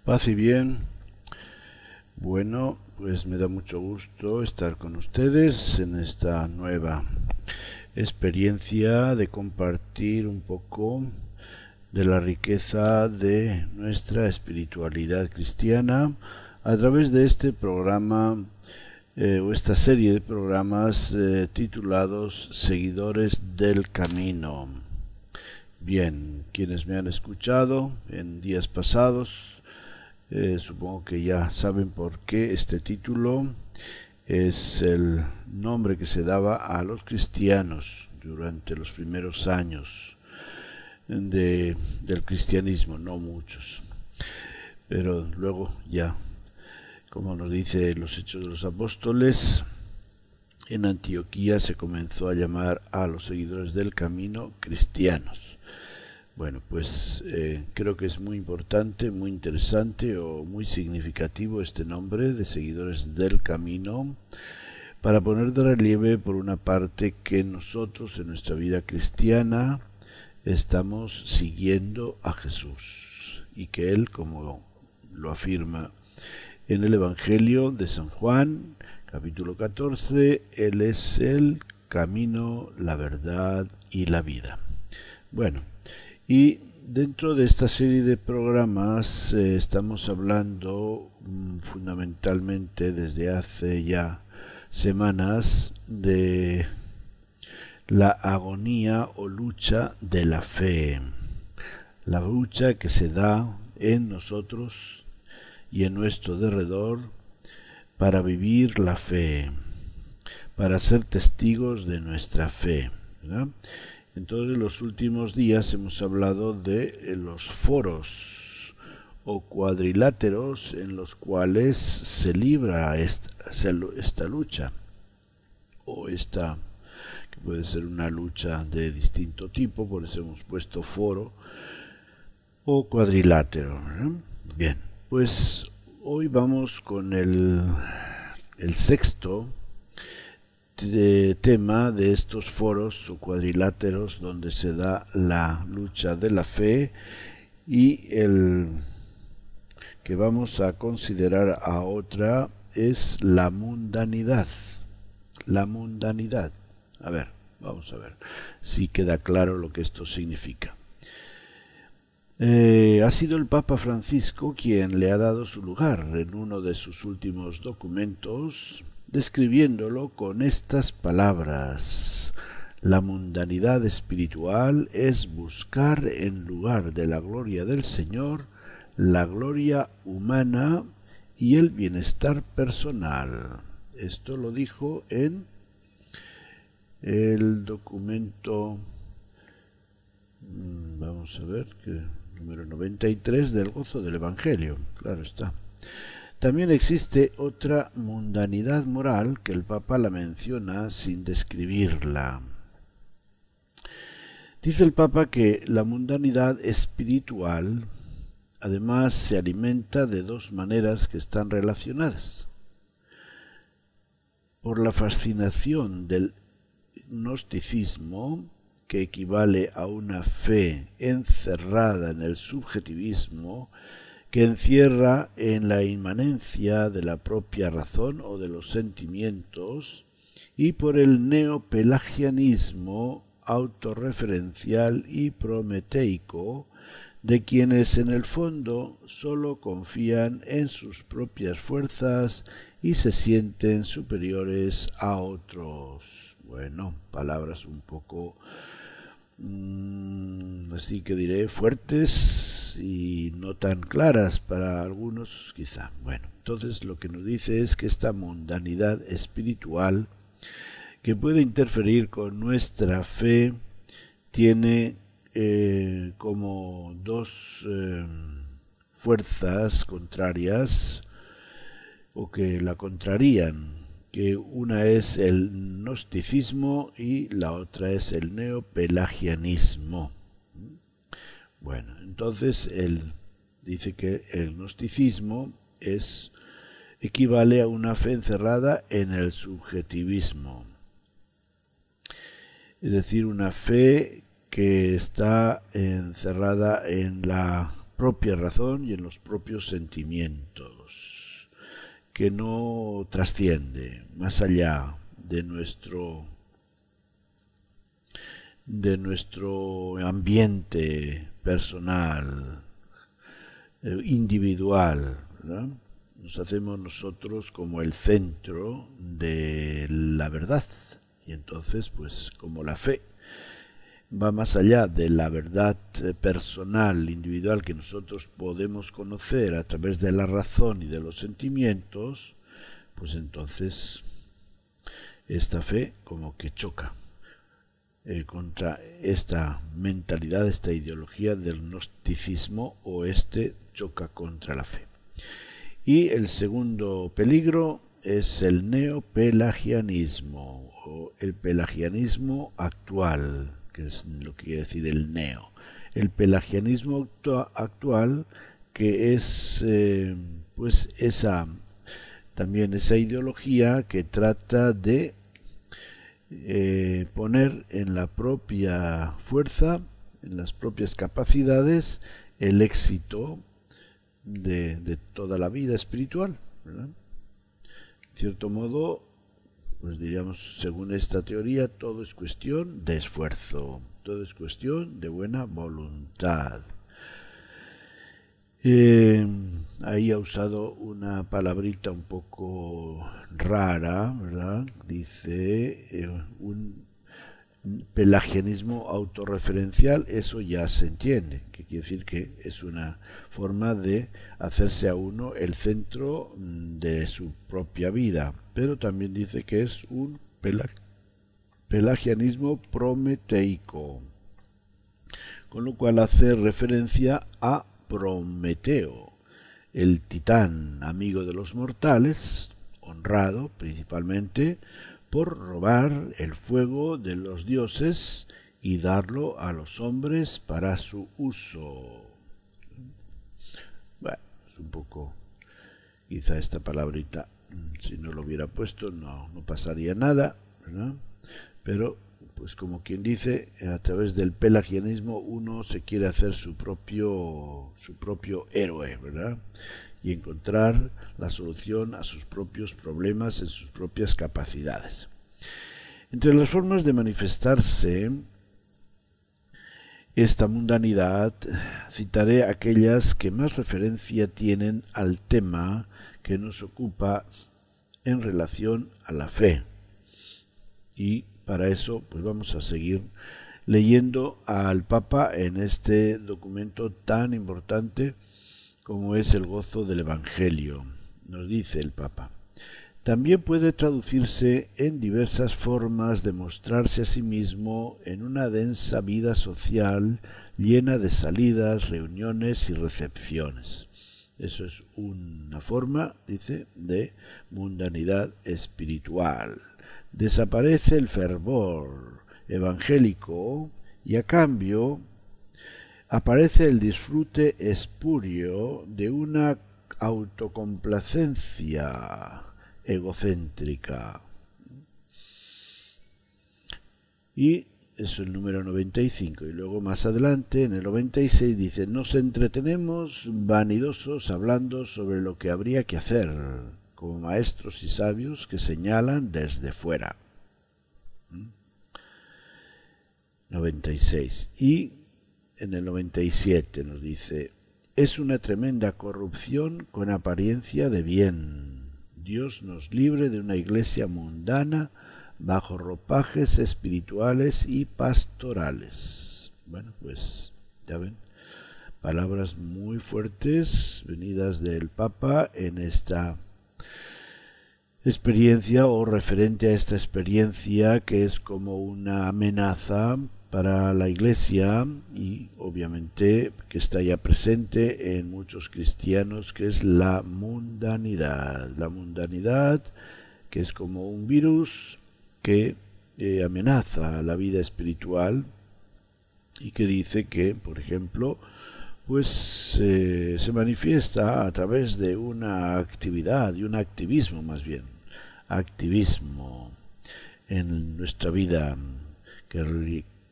Paz y bien. Bueno, pues me da mucho gusto estar con ustedes en esta nueva experiencia de compartir un poco de la riqueza de nuestra espiritualidad cristiana a través de este programa o esta serie de programas titulados Seguidores del Camino. Bien, quienes me han escuchado en días pasados, supongo que ya saben por qué este título es el nombre que se daba a los cristianos durante los primeros años del cristianismo, no muchos, pero luego ya, como nos dice los Hechos de los Apóstoles, en Antioquía se comenzó a llamar a los seguidores del camino cristianos. Bueno, pues creo que es muy importante, muy interesante o muy significativo este nombre de seguidores del camino para poner de relieve, por una parte, que nosotros en nuestra vida cristiana estamos siguiendo a Jesús y que Él, como lo afirma en el Evangelio de San Juan, capítulo 14, Él es el camino, la verdad y la vida. Bueno, y dentro de esta serie de programas estamos hablando fundamentalmente desde hace ya semanas de la agonía o lucha de la fe. La lucha que se da en nosotros y en nuestro derredor para vivir la fe, para ser testigos de nuestra fe, ¿verdad? Entonces, en los últimos días hemos hablado de los foros o cuadriláteros en los cuales se libra esta lucha, o esta, que puede ser una lucha de distinto tipo, por eso hemos puesto foro o cuadrilátero, ¿no? Bien, pues hoy vamos con el sexto tema de estos foros o cuadriláteros donde se da la lucha de la fe, y el que vamos a considerar ahora es la mundanidad. La mundanidad. A ver, vamos a ver si queda claro lo que esto significa. Ha sido el Papa Francisco quien le ha dado su lugar en uno de sus últimos documentos, describiéndolo con estas palabras: la mundanidad espiritual es buscar en lugar de la gloria del Señor la gloria humana y el bienestar personal. Esto lo dijo en el documento, vamos a ver, número 93 del Gozo del Evangelio, claro está. También existe otra mundanidad moral que el Papa la menciona sin describirla. Dice el Papa que la mundanidad espiritual además se alimenta de dos maneras que están relacionadas: por la fascinación del gnosticismo, que equivale a una fe encerrada en el subjetivismo, que encierra en la inmanencia de la propia razón o de los sentimientos, y por el neopelagianismo autorreferencial y prometeico, de quienes en el fondo solo confían en sus propias fuerzas y se sienten superiores a otros. Bueno, palabras un poco así que diré fuertes y no tan claras para algunos quizá. Bueno, entonces lo que nos dice es que esta mundanidad espiritual, que puede interferir con nuestra fe, tiene como dos fuerzas contrarias o que la contrarían, que una es el gnosticismo y la otra es el neopelagianismo. Bueno, entonces él dice que el gnosticismo equivale a una fe encerrada en el subjetivismo, es decir, una fe que está encerrada en la propia razón y en los propios sentimientos, que no trasciende más allá de nuestro ambiente personal, individual, ¿verdad? Nos hacemos nosotros como el centro de la verdad, y entonces, pues, como la fe va más allá de la verdad personal, individual, que nosotros podemos conocer a través de la razón y de los sentimientos, pues entonces esta fe como que choca contra esta mentalidad, esta ideología del gnosticismo, o choca contra la fe. Y el segundo peligro es el neopelagianismo, o el pelagianismo actual, que es lo que quiere decir el neo. El pelagianismo actual, que es pues también esa ideología que trata de poner en la propia fuerza, en las propias capacidades, el éxito de toda la vida espiritual, ¿verdad? En cierto modo, pues diríamos, según esta teoría, todo es cuestión de esfuerzo, todo es cuestión de buena voluntad. Ahí ha usado una palabrita un poco rara, ¿verdad? Dice un pelagianismo autorreferencial. Eso ya se entiende, que quiere decir que es una forma de hacerse a uno el centro de su propia vida, pero también dice que es un pelagianismo prometeico, con lo cual hace referencia a Prometeo, el titán amigo de los mortales, honrado principalmente por robar el fuego de los dioses y darlo a los hombres para su uso. Bueno, es un poco, quizá esta palabrita, si no lo hubiera puesto, no pasaría nada, ¿verdad? Pero, pues como quien dice, a través del pelagianismo uno se quiere hacer su propio héroe, ¿verdad? Y encontrar la solución a sus propios problemas en sus propias capacidades. Entre las formas de manifestarse esta mundanidad, citaré aquellas que más referencia tienen al tema que nos ocupa en relación a la fe. Y para eso, pues vamos a seguir leyendo al Papa en este documento tan importante como es el gozo del Evangelio. Nos dice el Papa: también puede traducirse en diversas formas de mostrarse a sí mismo en una densa vida social llena de salidas, reuniones y recepciones. Eso es una forma, dice, de mundanidad espiritual. Desaparece el fervor evangélico y a cambio aparece el disfrute espurio de una autocomplacencia egocéntrica. Y eso es el número 95. Y luego más adelante, en el 96, dice: nos entretenemos vanidosos hablando sobre lo que habría que hacer, como maestros y sabios que señalan desde fuera. 96. Y en el 97 nos dice: es una tremenda corrupción con apariencia de bien. Dios nos libre de una iglesia mundana bajo ropajes espirituales y pastorales. Bueno, pues ya ven, palabras muy fuertes venidas del Papa en esta experiencia, o referente a esta experiencia que es como una amenaza para la Iglesia, y obviamente que está ya presente en muchos cristianos, que es la mundanidad. La mundanidad, que es como un virus que amenaza la vida espiritual y que dice que, por ejemplo, pues se manifiesta a través de una actividad y un activismo, más bien activismo en nuestra vida,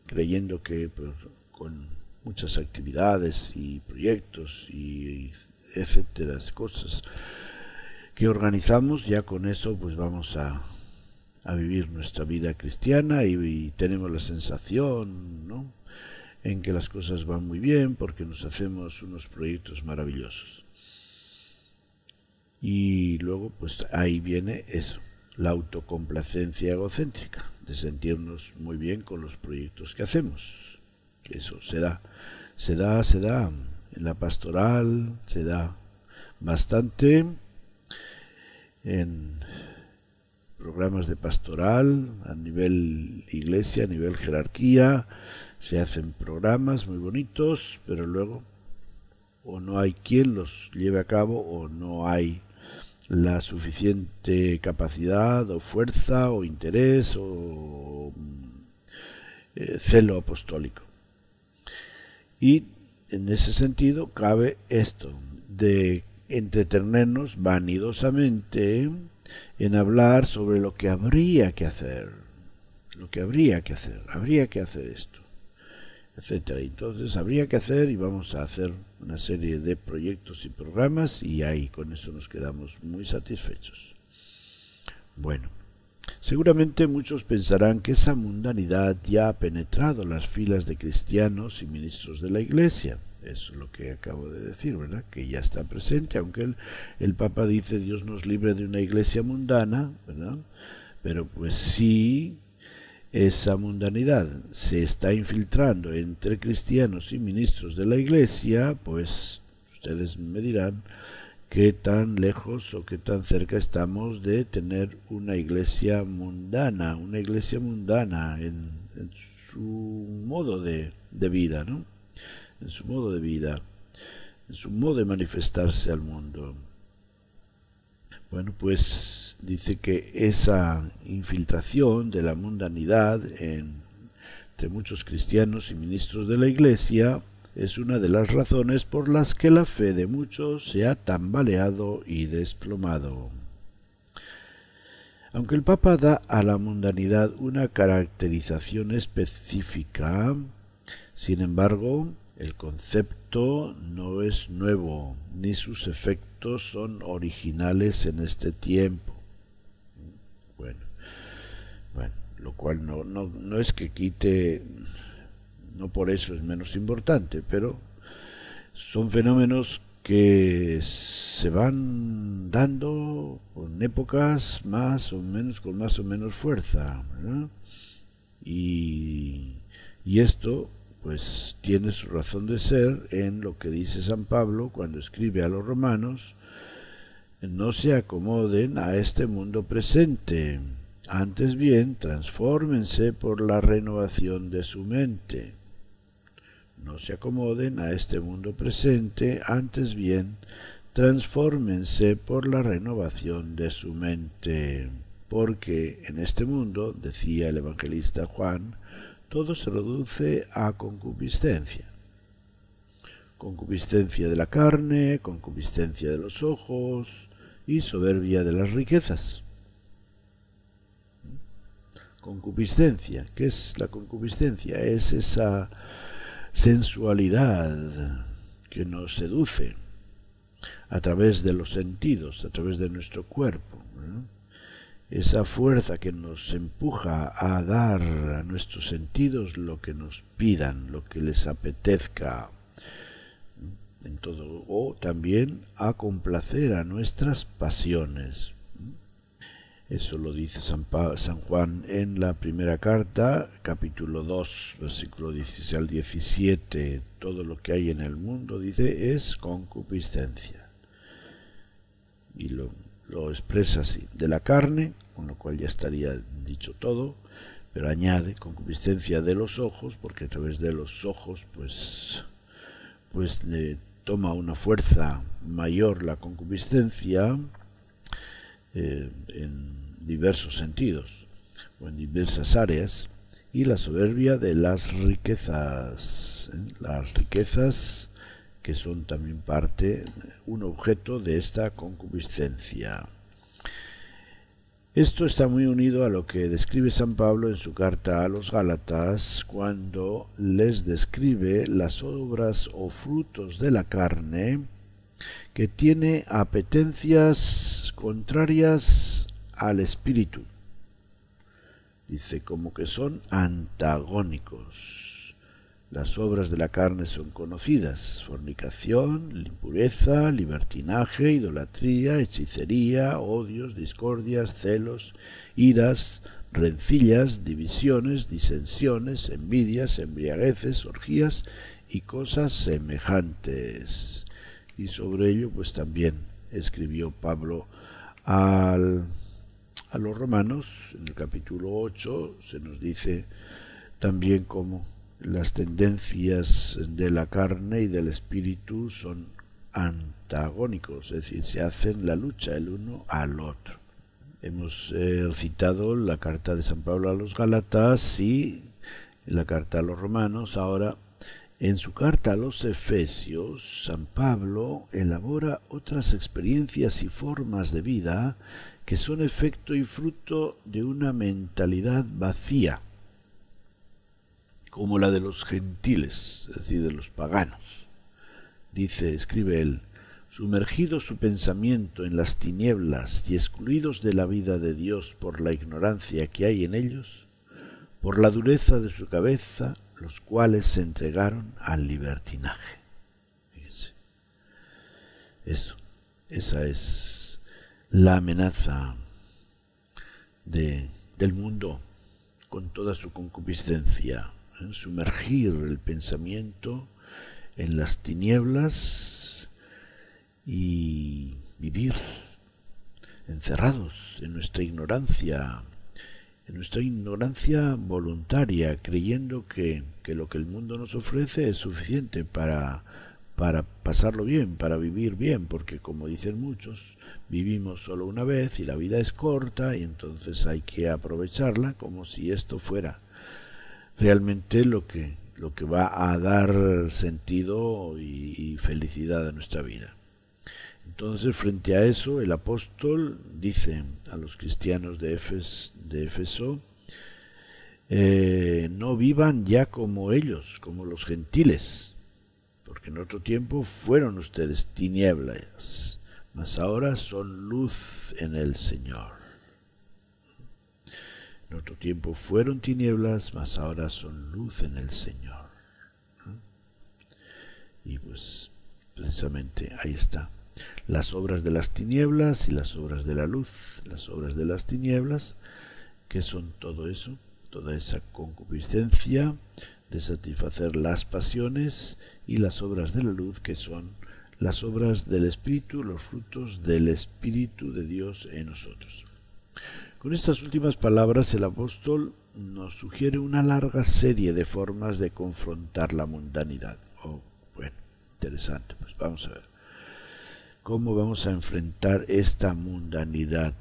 creyendo que pues, con muchas actividades y proyectos y etcétera, cosas que organizamos, ya con eso pues vamos a vivir nuestra vida cristiana y tenemos la sensación, ¿no?, en que las cosas van muy bien porque nos hacemos unos proyectos maravillosos. Y luego pues ahí viene eso, la autocomplacencia egocéntrica, de sentirnos muy bien con los proyectos que hacemos. Eso se da en la pastoral, se da bastante en programas de pastoral a nivel iglesia, a nivel jerarquía. Se hacen programas muy bonitos, pero luego o no hay quien los lleve a cabo o no hay la suficiente capacidad o fuerza o interés o celo apostólico. Y en ese sentido cabe esto de entretenernos vanidosamente en hablar sobre lo que habría que hacer, habría que hacer esto, etcétera. Entonces habría que hacer y vamos a hacer una serie de proyectos y programas y ahí con eso nos quedamos muy satisfechos. Bueno, seguramente muchos pensarán que esa mundanidad ya ha penetrado las filas de cristianos y ministros de la Iglesia. Eso es lo que acabo de decir, ¿verdad? Que ya está presente, aunque el Papa dice Dios nos libre de una iglesia mundana, ¿verdad? Pero pues sí, esa mundanidad se está infiltrando entre cristianos y ministros de la Iglesia, pues ustedes me dirán qué tan lejos o qué tan cerca estamos de tener una iglesia mundana en su modo de vida, ¿no? En su modo de vida, en su modo de manifestarse al mundo. Bueno, pues dice que esa infiltración de la mundanidad entre muchos cristianos y ministros de la Iglesia es una de las razones por las que la fe de muchos se ha tambaleado y desplomado. Aunque el Papa da a la mundanidad una caracterización específica, sin embargo, el concepto no es nuevo, ni sus efectos son originales en este tiempo. Bueno, lo cual no es que quite, no por eso es menos importante, pero son fenómenos que se van dando con épocas con más o menos fuerza, ¿verdad? Y esto pues tiene su razón de ser en lo que dice San Pablo cuando escribe a los romanos: no se acomoden a este mundo presente, antes bien transfórmense por la renovación de su mente. No se acomoden a este mundo presente, antes bien transfórmense por la renovación de su mente. Porque en este mundo, decía el evangelista Juan, todo se reduce a concupiscencia. Concupiscencia de la carne, concupiscencia de los ojos y soberbia de las riquezas. Concupiscencia. ¿Qué es la concupiscencia? Es esa sensualidad que nos seduce a través de los sentidos, a través de nuestro cuerpo, ¿no? Esa fuerza que nos empuja a dar a nuestros sentidos lo que nos pidan, lo que les apetezca, en todo, o también a complacer a nuestras pasiones. Eso lo dice San Juan en la primera carta, capítulo 2, versículo 16 al 17. Todo lo que hay en el mundo, dice, es concupiscencia. Y lo expresa así: de la carne, con lo cual ya estaría dicho todo, pero añade concupiscencia de los ojos, porque a través de los ojos pues toma una fuerza mayor la concupiscencia, en diversos sentidos o en diversas áreas, y la soberbia de las riquezas, que son también un objeto de esta concupiscencia. Esto está muy unido a lo que describe San Pablo en su carta a los Gálatas, cuando les describe las obras o frutos de la carne que tiene apetencias contrarias al espíritu. Dice, como que son antagónicos. Las obras de la carne son conocidas: fornicación, impureza, libertinaje, idolatría, hechicería, odios, discordias, celos, iras, rencillas, divisiones, disensiones, envidias, embriagueces, orgías y cosas semejantes. Y sobre ello pues también escribió Pablo a los romanos. En el capítulo 8 se nos dice también cómo las tendencias de la carne y del espíritu son antagónicos, es decir, se hacen la lucha el uno al otro. Hemos citado la carta de San Pablo a los Gálatas y la carta a los romanos. Ahora, en su carta a los Efesios, San Pablo elabora otras experiencias y formas de vida que son efecto y fruto de una mentalidad vacía, como la de los gentiles, es decir, de los paganos. Dice, escribe él, sumergido su pensamiento en las tinieblas y excluidos de la vida de Dios por la ignorancia que hay en ellos, por la dureza de su cabeza, los cuales se entregaron al libertinaje. Fíjense. Esa es la amenaza del mundo con toda su concupiscencia. Sumergir el pensamiento en las tinieblas y vivir encerrados en nuestra ignorancia voluntaria, creyendo que lo que el mundo nos ofrece es suficiente para pasarlo bien, para vivir bien, porque como dicen muchos, vivimos solo una vez y la vida es corta y entonces hay que aprovecharla como si esto fuera realmente lo que va a dar sentido y felicidad a nuestra vida. Entonces, frente a eso, el apóstol dice a los cristianos de Éfeso, no vivan ya como ellos, como los gentiles, porque en otro tiempo fueron ustedes tinieblas, mas ahora son luz en el Señor. En otro tiempo fueron tinieblas, mas ahora son luz en el Señor. Y pues precisamente ahí está. Las obras de las tinieblas y las obras de la luz. Las obras de las tinieblas, que son todo eso, toda esa concupiscencia de satisfacer las pasiones, y las obras de la luz, que son las obras del Espíritu, los frutos del Espíritu de Dios en nosotros. Con estas últimas palabras el apóstol nos sugiere una larga serie de formas de confrontar la mundanidad. Bueno, interesante, pues vamos a ver. ¿Cómo vamos a enfrentar esta mundanidad?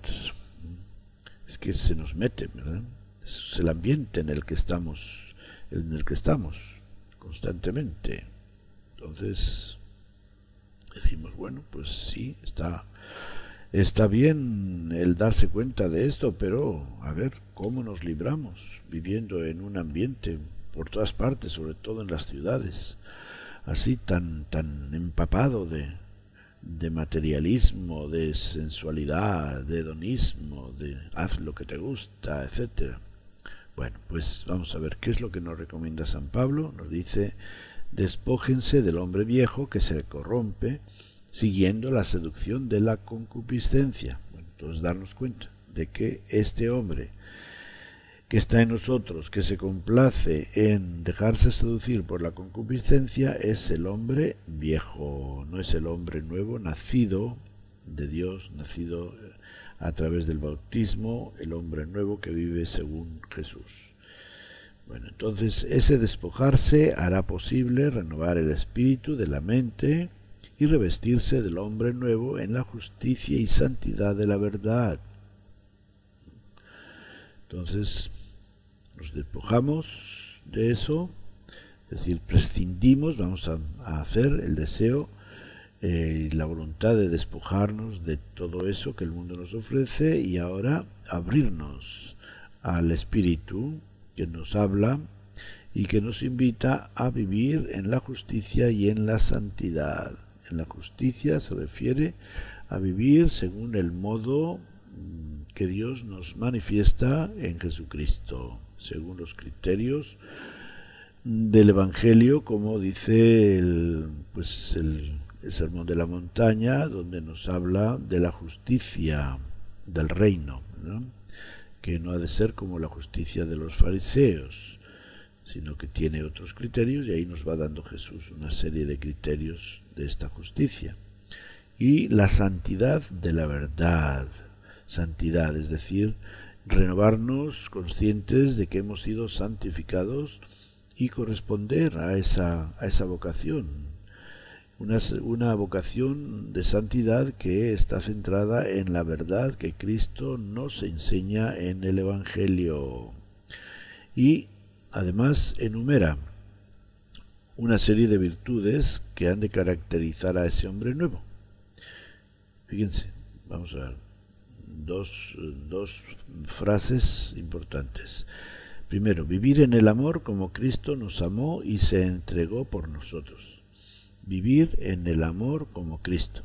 Es que se nos mete, ¿verdad? Es el ambiente en el que estamos constantemente. Entonces decimos, bueno, pues sí, está bien el darse cuenta de esto, pero a ver, ¿cómo nos libramos viviendo en un ambiente por todas partes, sobre todo en las ciudades, así tan empapado de materialismo, de sensualidad, de hedonismo, de haz lo que te gusta, etcétera? Bueno, pues vamos a ver qué es lo que nos recomienda San Pablo. Nos dice, despójense del hombre viejo que se corrompe siguiendo la seducción de la concupiscencia. Bueno, entonces darnos cuenta de que este hombre que está en nosotros, que se complace en dejarse seducir por la concupiscencia, es el hombre viejo, no es el hombre nuevo, nacido de Dios, nacido a través del bautismo, el hombre nuevo que vive según Jesús. Bueno, entonces ese despojarse hará posible renovar el espíritu de la mente y revestirse del hombre nuevo en la justicia y santidad de la verdad. Entonces nos despojamos de eso, es decir, prescindimos, vamos a hacer el deseo la voluntad de despojarnos de todo eso que el mundo nos ofrece y ahora abrirnos al Espíritu que nos habla y que nos invita a vivir en la justicia y en la santidad. En la justicia se refiere a vivir según el modo que Dios nos manifiesta en Jesucristo, según los criterios del Evangelio, como dice el Sermón de la Montaña, donde nos habla de la justicia del reino, ¿no? Que no ha de ser como la justicia de los fariseos, sino que tiene otros criterios, y ahí nos va dando Jesús una serie de criterios de esta justicia. Y la santidad de la verdad, santidad, es decir, renovarnos conscientes de que hemos sido santificados y corresponder a esa vocación, una vocación de santidad que está centrada en la verdad que Cristo nos enseña en el Evangelio. Y además enumera una serie de virtudes que han de caracterizar a ese hombre nuevo. Fíjense, vamos a ver dos frases importantes. Primero, vivir en el amor como Cristo nos amó y se entregó por nosotros. Vivir en el amor como Cristo.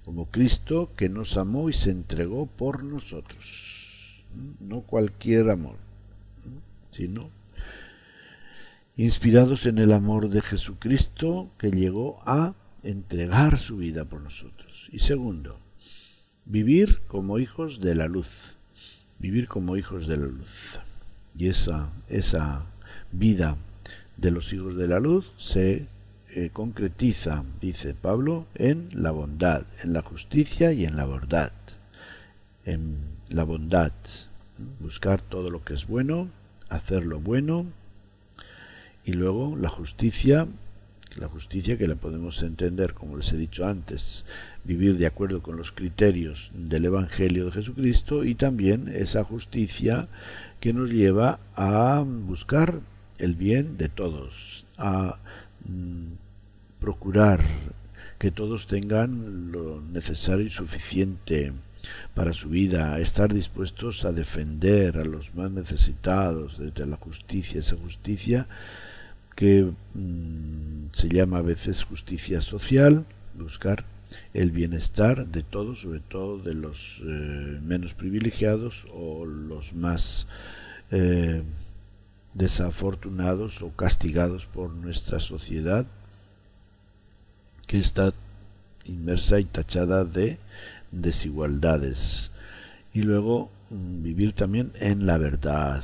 Como Cristo que nos amó y se entregó por nosotros. No cualquier amor, sino inspirados en el amor de Jesucristo que llegó a entregar su vida por nosotros. Y segundo, vivir como hijos de la luz. Vivir como hijos de la luz. Y esa vida de los hijos de la luz se concretiza, dice Pablo, en la bondad, en la justicia y en la verdad. En la bondad, buscar todo lo que es bueno, hacer lo bueno, y luego la justicia que la podemos entender, como les he dicho antes, vivir de acuerdo con los criterios del Evangelio de Jesucristo, y también esa justicia que nos lleva a buscar el bien de todos, a procurar que todos tengan lo necesario y suficiente para su vida, a estar dispuestos a defender a los más necesitados desde la justicia, esa justicia que se llama a veces justicia social, buscar el bienestar de todos, sobre todo de los menos privilegiados o los más desafortunados o castigados por nuestra sociedad, que está inmersa y tachada de desigualdades. Y luego vivir también en la verdad,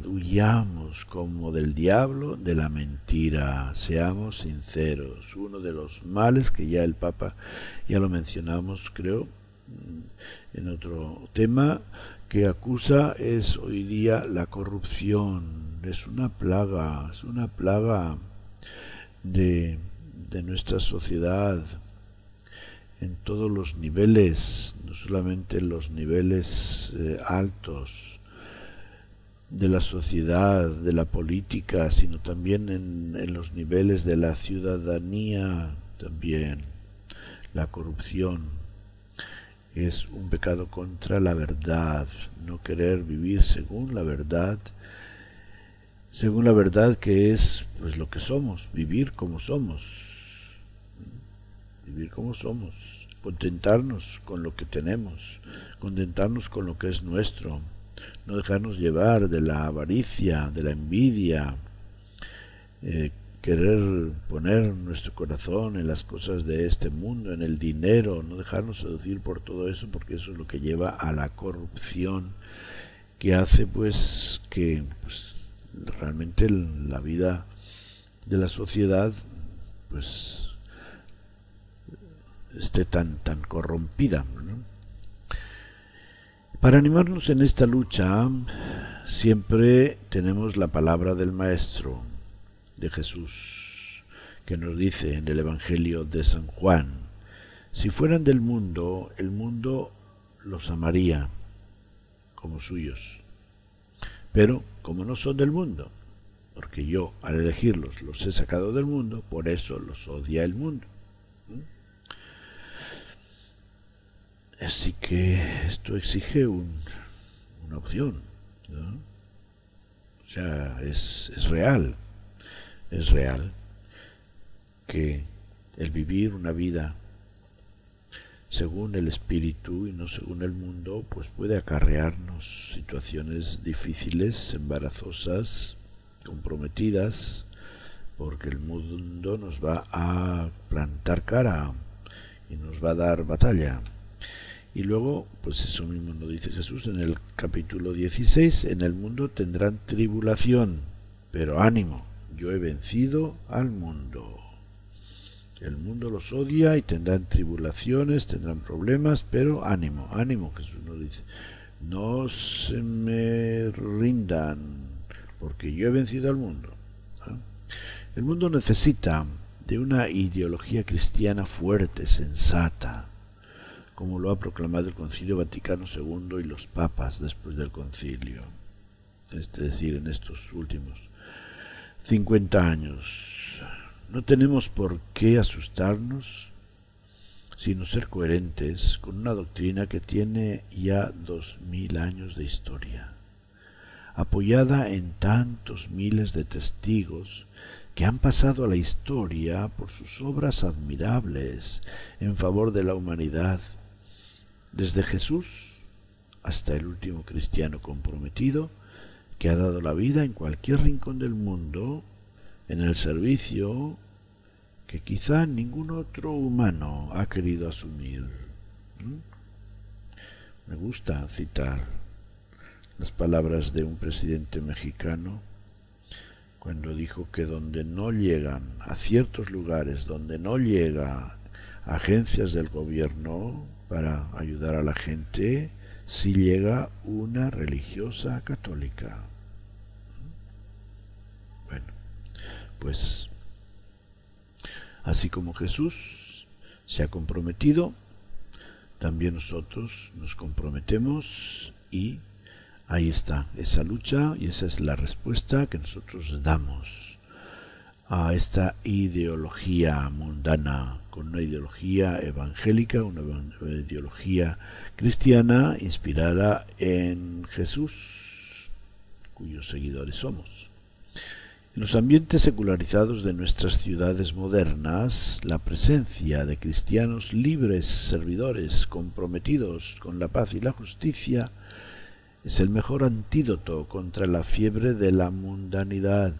huyamos como del diablo, de la mentira, seamos sinceros. Uno de los males que ya el Papa, ya lo mencionamos creo en otro tema, que acusa es hoy día la corrupción. Es una plaga de nuestra sociedad, en todos los niveles, no solamente en los niveles altos de la sociedad, de la política, sino también en los niveles de la ciudadanía. También la corrupción es un pecado contra la verdad, no querer vivir según la verdad que es pues lo que somos, vivir como somos, contentarnos con lo que tenemos, contentarnos con lo que es nuestro, no dejarnos llevar de la avaricia, de la envidia, querer poner nuestro corazón en las cosas de este mundo, en el dinero, no dejarnos seducir por todo eso, porque eso es lo que lleva a la corrupción, que hace pues que realmente la vida de la sociedad pues esté tan corrompida, ¿no? Para animarnos en esta lucha siempre tenemos la palabra del Maestro, de Jesús, que nos dice en el Evangelio de San Juan: si fueran del mundo, el mundo los amaría como suyos, pero como no son del mundo, porque yo al elegirlos los he sacado del mundo, por eso los odia el mundo. Así que esto exige una opción, ¿no? O sea, es real que el vivir una vida según el espíritu y no según el mundo, pues puede acarrearnos situaciones difíciles, embarazosas, comprometidas, porque el mundo nos va a plantar cara y nos va a dar batalla. Y luego, pues eso mismo nos dice Jesús en el capítulo 16, en el mundo tendrán tribulación, pero ánimo, yo he vencido al mundo. El mundo los odia y tendrán tribulaciones, tendrán problemas, pero ánimo, ánimo, Jesús nos dice. No se me rindan, porque yo he vencido al mundo. ¿Ah? El mundo necesita de una ideología cristiana fuerte, sensata, como lo ha proclamado el Concilio Vaticano II y los papas después del concilio. Es decir, en estos últimos 50 años. No tenemos por qué asustarnos, sino ser coherentes con una doctrina que tiene ya 2000 años de historia, apoyada en tantos miles de testigos que han pasado a la historia por sus obras admirables en favor de la humanidad, desde Jesús hasta el último cristiano comprometido que ha dado la vida en cualquier rincón del mundo en el servicio que quizá ningún otro humano ha querido asumir. Me gusta citar las palabras de un presidente mexicano cuando dijo que donde no llegan a ciertos lugares, donde no llega agencias del gobierno para ayudar a la gente, sí llega una religiosa católica. Bueno, pues así como Jesús se ha comprometido, también nosotros nos comprometemos y ahí está esa lucha y esa es la respuesta que nosotros damos a esta ideología mundana, con una ideología evangélica, una ideología cristiana inspirada en Jesús, cuyos seguidores somos. En los ambientes secularizados de nuestras ciudades modernas, la presencia de cristianos libres, servidores, comprometidos con la paz y la justicia, es el mejor antídoto contra la fiebre de la mundanidad,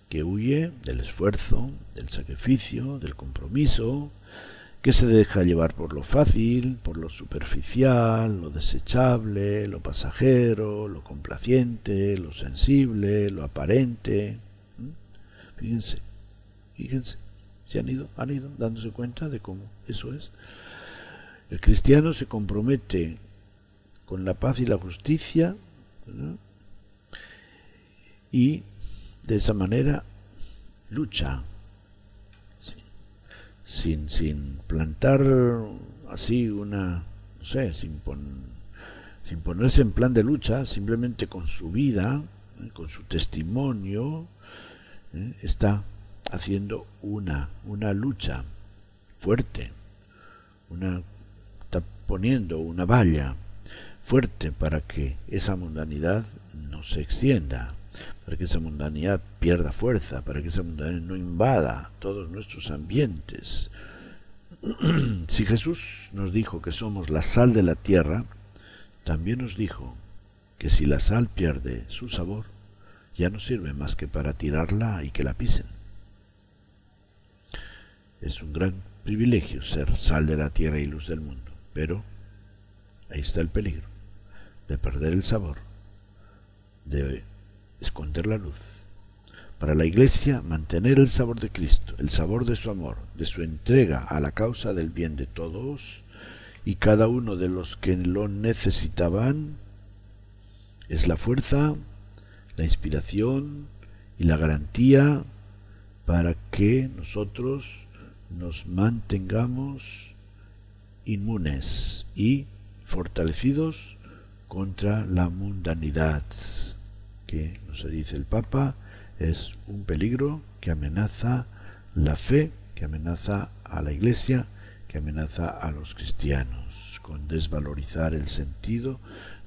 que huye del esfuerzo, del sacrificio, del compromiso, que se deja llevar por lo fácil, por lo superficial, lo desechable, lo pasajero, lo complaciente, lo sensible, lo aparente. Fíjense, se han ido dándose cuenta de cómo eso es. El cristiano se compromete con la paz y la justicia, ¿no? Y de esa manera lucha, sin plantar así una, no sé, sin ponerse en plan de lucha, simplemente con su vida, con su testimonio, está haciendo una lucha fuerte, está poniendo una valla fuerte para que esa mundanidad no se extienda, para que esa mundanidad pierda fuerza, para que esa mundanidad no invada todos nuestros ambientes. Si Jesús nos dijo que somos la sal de la tierra, también nos dijo que si la sal pierde su sabor, ya no sirve más que para tirarla y que la pisen. Es un gran privilegio ser sal de la tierra y luz del mundo, pero ahí está el peligro de perder el sabor, de esconder la luz. Para la Iglesia, mantener el sabor de Cristo, el sabor de su amor, de su entrega a la causa del bien de todos y cada uno de los que lo necesitaban, es la fuerza, la inspiración y la garantía para que nosotros nos mantengamos inmunes y fortalecidos contra la mundanidad, que nos dice el Papa, Es un peligro que amenaza la fe, que amenaza a la Iglesia, que amenaza a los cristianos, con desvalorizar el sentido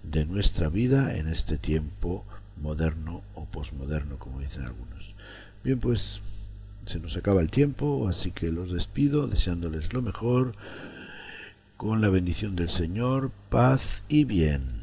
de nuestra vida en este tiempo moderno o posmoderno, como dicen algunos. Bien, pues se nos acaba el tiempo, así que los despido deseándoles lo mejor, con la bendición del Señor, paz y bien.